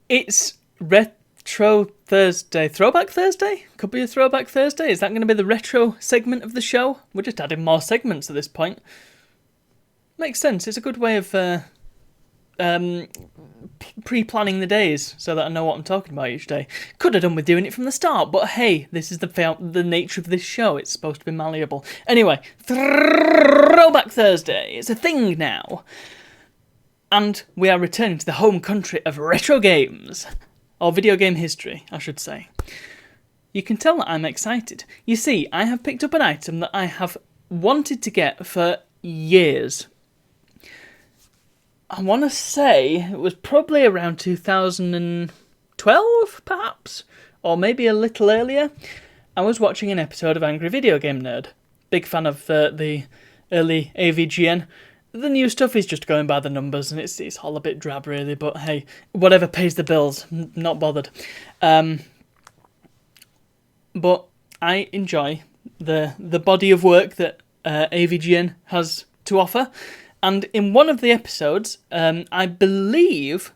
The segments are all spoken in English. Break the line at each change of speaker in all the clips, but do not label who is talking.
It's Retro Thursday. Throwback Thursday? Could be a Throwback Thursday. Is that going to be the retro segment of the show? We're just adding more segments at this point. Makes sense. It's a good way of pre-planning the days so that I know what I'm talking about each day. Could have done with doing it from the start, but hey, this is the nature of this show. It's supposed to be malleable. Anyway, Throwback Thursday. It's a thing now. And we are returning to the home country of retro games. Or video game history, I should say. You can tell that I'm excited. You see, I have picked up an item that I have wanted to get for years. I want to say it was probably around 2012, perhaps? Or maybe a little earlier. I was watching an episode of Angry Video Game Nerd. Big fan of the early AVGN. The new stuff is just going by the numbers, and it's all a bit drab, really. But hey, whatever pays the bills, not bothered. But I enjoy the body of work that AVGN has to offer. And in one of the episodes, I believe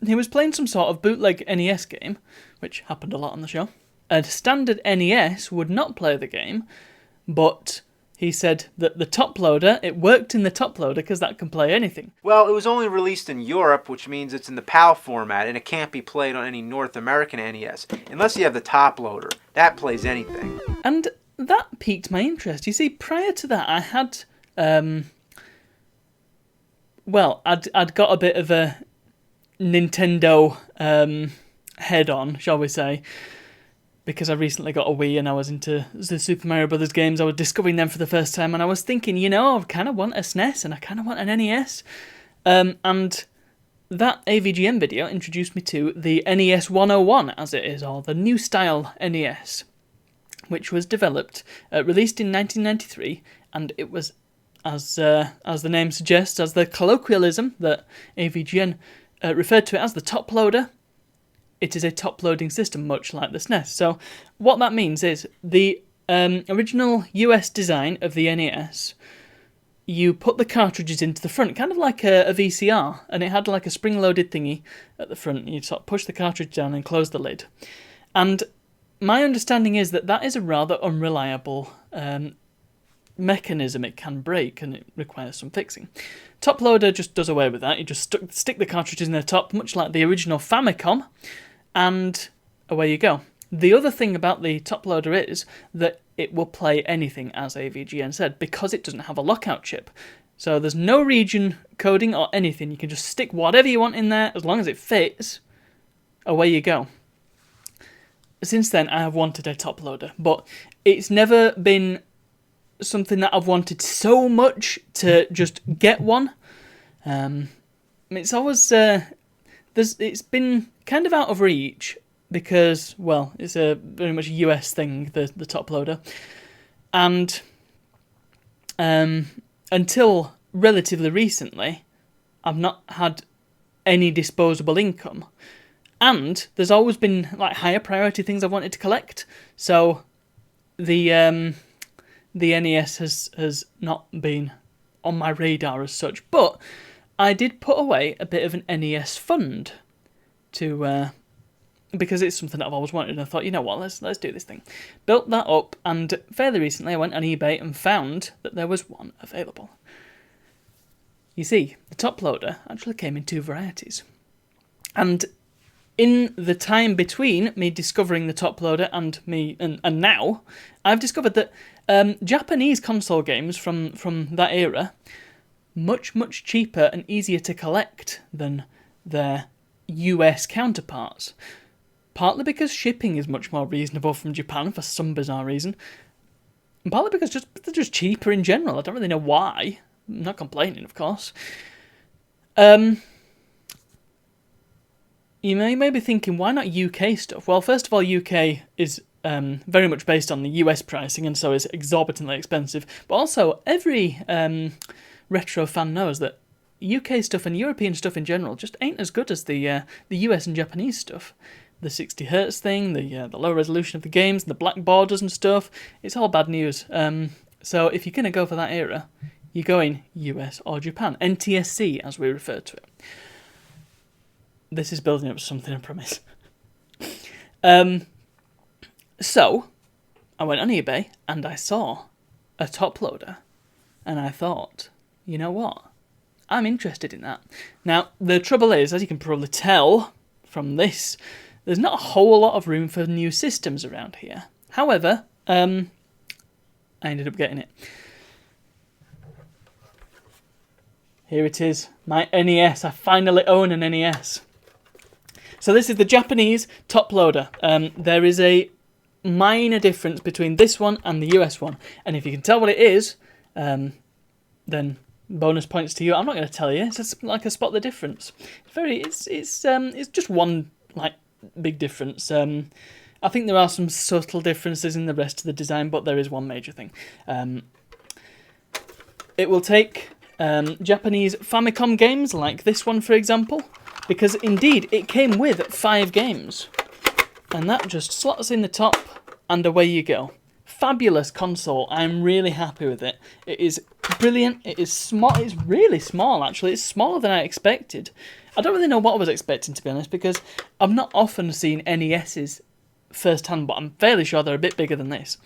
he was playing some sort of bootleg NES game, which happened a lot on the show. A standard NES would not play the game, but he said that the top loader, it worked in the top loader because that can play anything.
Well, it was only released in Europe, which means it's in the PAL format, and it can't be played on any North American NES, unless you have the top loader. That plays anything.
And that piqued my interest. You see, prior to that, I had, I'd got a bit of a Nintendo head on, shall we say, because I recently got a Wii and I was into the Super Mario Brothers games. I was discovering them for the first time, and I was thinking, I kind of want a SNES and I kind of want an NES. And that AVGN video introduced me to the NES 101, as it is, or the new style NES, which was developed, released in 1993, and it was, as the name suggests, as the colloquialism that AVGN referred to it as, the top loader. It is a top-loading system, much like the SNES. So what that means is the original US design of the NES, you put the cartridges into the front, kind of like a VCR, and it had like a spring-loaded thingy at the front. You'd sort of push the cartridge down and close the lid. And my understanding is that that is a rather unreliable mechanism. It can break and it requires some fixing. Top loader just does away with that. You just stick the cartridges in the top, much like the original Famicom, and away you go. The other thing about the top loader is that it will play anything, as AVGN said, because it doesn't have a lockout chip. So there's no region coding or anything. You can just stick whatever you want in there, as long as it fits, away you go. Since then, I have wanted a top loader, but it's never been something that I've wanted so much to just get one. It's always it's been kind of out of reach because, well, it's a very much US thing, the top loader, and until relatively recently, I've not had any disposable income, and there's always been like higher priority things I've wanted to collect. So the NES has not been on my radar as such, but I did put away a bit of an NES fund to because it's something that I've always wanted, and I thought, you know what, let's do this thing. Built that up, and fairly recently I went on eBay and found that there was one available. You see, the top loader actually came in two varieties, and in the time between me discovering the top loader and now, I've discovered that Japanese console games from that era, much cheaper and easier to collect than their US counterparts. Partly because shipping is much more reasonable from Japan for some bizarre reason, and partly because they're just cheaper in general. I don't really know why. I'm not complaining, of course. You may be thinking, why not UK stuff? Well, first of all, UK is very much based on the US pricing, and so is exorbitantly expensive. But also, every retro fan knows that UK stuff and European stuff in general just ain't as good as the US and Japanese stuff. The 60 hertz thing, the low resolution of the games, the black borders and stuff, it's all bad news. So if you're going to go for that era, you're going US or Japan. NTSC, as we refer to it. This is building up to something, I promise. So, I went on eBay and I saw a top loader. And I thought, you know what? I'm interested in that. Now, the trouble is, as you can probably tell from this, there's not a whole lot of room for new systems around here. However, I ended up getting it. Here it is, my NES. I finally own an NES. So this is the Japanese top loader. There is a minor difference between this one and the US one. And if you can tell what it is, then bonus points to you. I'm not going to tell you. It's just like a spot the difference. It's just one like big difference. I think there are some subtle differences in the rest of the design, but there is one major thing. It will take Japanese Famicom games like this one, for example, because indeed it came with 5 games, and that just slots in the top, and away you go. Fabulous console. I'm really happy with it. It is brilliant. It is small. It's really small, actually. It's smaller than I expected. I don't really know what I was expecting, to be honest, because I've not often seen NESs firsthand, but I'm fairly sure they're a bit bigger than this.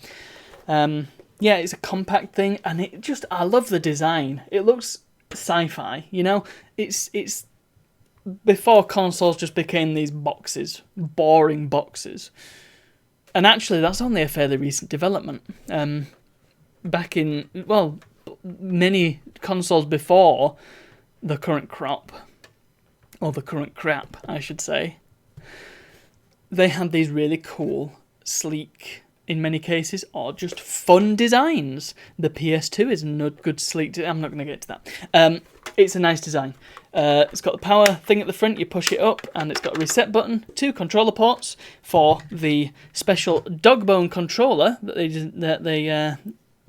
Yeah, it's a compact thing, and I love the design. It looks sci-fi, you know? It's before consoles just became these boxes, boring boxes. And actually, that's only a fairly recent development. Back in, well, many consoles before the current crop, or the current crap, I should say, they had these really cool, sleek, in many cases, or just fun designs. The PS2 is not good sleek. I'm not going to get to that. It's a nice design. It's got the power thing at the front. You push it up, and it's got a reset button, 2 controller ports for the special Dogbone controller that they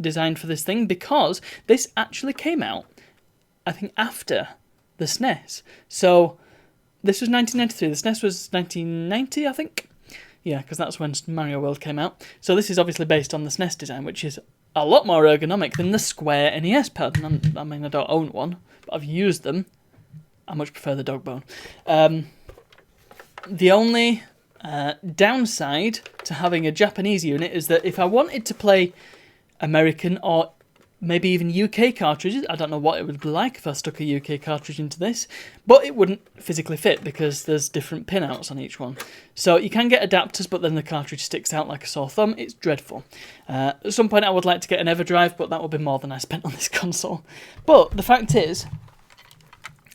designed for this thing, because this actually came out, I think, after the SNES. So this was 1993. The SNES was 1990, I think. Yeah, because that's when Mario World came out. So this is obviously based on the SNES design, which is a lot more ergonomic than the Square NES pad. I mean, I don't own one, but I've used them. I much prefer the Dogbone. The only downside to having a Japanese unit is that if I wanted to play American or maybe even UK cartridges, I don't know what it would be like if I stuck a UK cartridge into this, but it wouldn't physically fit because there's different pinouts on each one. So you can get adapters, but then the cartridge sticks out like a sore thumb. It's dreadful. At some point I would like to get an EverDrive, but that would be more than I spent on this console. But the fact is,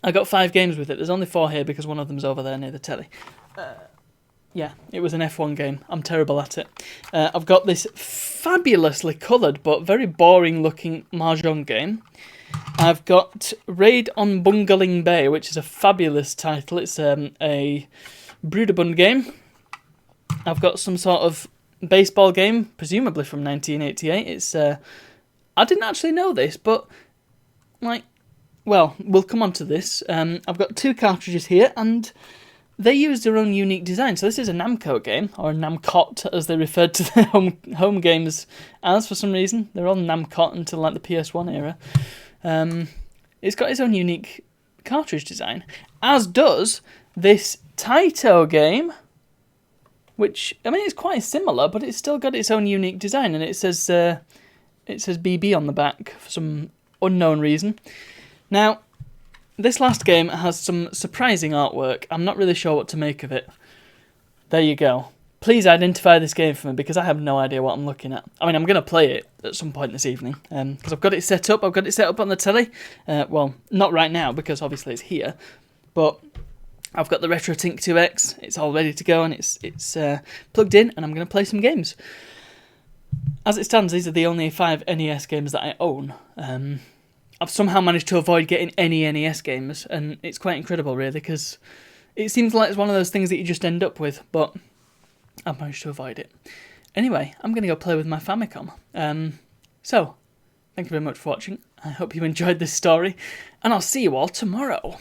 I got 5 games with it. There's only 4 here because one of them's over there near the telly. Yeah, it was an F1 game. I'm terrible at it. I've got this fabulously coloured but very boring looking Mahjong game. I've got Raid on Bungaling Bay, which is a fabulous title. It's a Broederbund game. I've got some sort of baseball game, presumably from 1988. It's I didn't actually know this, but well, we'll come on to this. I've got 2 cartridges here, and they use their own unique design. So this is a Namco game, or a Namcot, as they referred to their home games as for some reason. They're all Namcot until like the PS1 era. It's got its own unique cartridge design, as does this Taito game, which, I mean, it's quite similar, but it's still got its own unique design, and it says BB on the back for some unknown reason. Now, this last game has some surprising artwork. I'm not really sure what to make of it. There you go. Please identify this game for me, because I have no idea what I'm looking at. I mean, I'm going to play it at some point this evening, because I've got it set up. I've got it set up on the telly. Well, not right now, because obviously it's here. But I've got the RetroTink 2X. It's all ready to go, and it's plugged in, and I'm going to play some games. As it stands, these are the only 5 NES games that I own. I've somehow managed to avoid getting any NES games, and it's quite incredible, really, because it seems like it's one of those things that you just end up with, but I've managed to avoid it. Anyway, I'm going to go play with my Famicom. So, thank you very much for watching. I hope you enjoyed this story, and I'll see you all tomorrow.